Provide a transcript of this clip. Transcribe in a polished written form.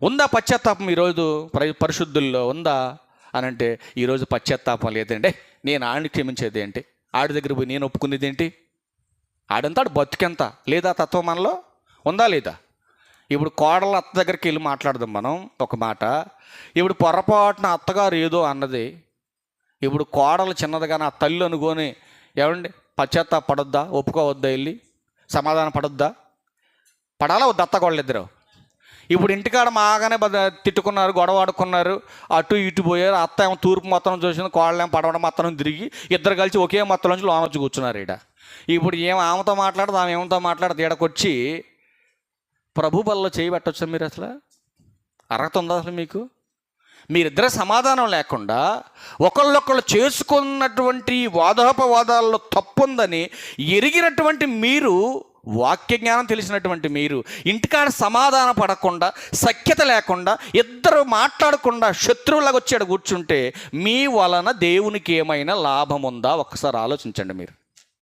ఉందా పశ్చాత్తాపం ఈరోజు పరిశుద్ధుల్లో ఉందా అని అంటే ఈరోజు పశ్చాత్తాపం లేదంటే నేను ఆడిని క్షమించేది ఏంటి, ఆడి దగ్గర పోయి నేను ఒప్పుకునేది ఏంటి, ఆడంతా ఆడు బతుకెంత లేదా తత్వం మనలో ఉందా లేదా? ఇప్పుడు కోడల అత్త దగ్గరికి వెళ్ళి మాట్లాడదాం మనం ఒక మాట. ఇప్పుడు పొరపాటున అత్తగారు ఏదో అన్నది, ఇప్పుడు కోడలు చిన్నదిగానే ఆ తల్లి అనుకొని ఏమండి పశ్చాత్తాపడొద్దా, ఒప్పుకోవద్దా, వెళ్ళి సమాధానం పడొద్దా? పడాలా వద్ద అత్తగోళ్ళిద్దరు? ఇప్పుడు ఇంటికాడ మాగానే తిట్టుకున్నారు, గొడవ ఆడుకున్నారు, అటు ఇటు పోయారు. అత్త ఏమో తూర్పు మొత్తం చూసింది, కోళ్ళేమో పడవడం మొత్తం తిరిగి ఇద్దరు కలిసి ఒకే మొత్తం నుంచి లోన వచ్చి కూర్చున్నారు. ఇప్పుడు ఏమో ఆమెతో మాట్లాడదు, ఆమె ఏమతో మాట్లాడదు. ఈడకొచ్చి ప్రభు బల్లో చేయబెట్టచ్చు మీరు? అసలు అర్హత ఉందా అసలు మీకు? మీరిద్దరే సమాధానం లేకుండా ఒకళ్ళొకళ్ళు చేసుకున్నటువంటి వాదోపవాదాల్లో తప్పుందని ఎరిగినటువంటి మీరు, వాక్య జ్ఞానం తెలిసినటువంటి మీరు ఇంటికాడ సమాధాన పడకుండా, సఖ్యత లేకుండా, ఇద్దరు మాట్లాడకుండా శత్రువులాగా వచ్చాడు కూర్చుంటే మీ వలన దేవునికి ఏమైనా లాభం ఉందా? ఒక్కసారి ఆలోచించండి మీరు.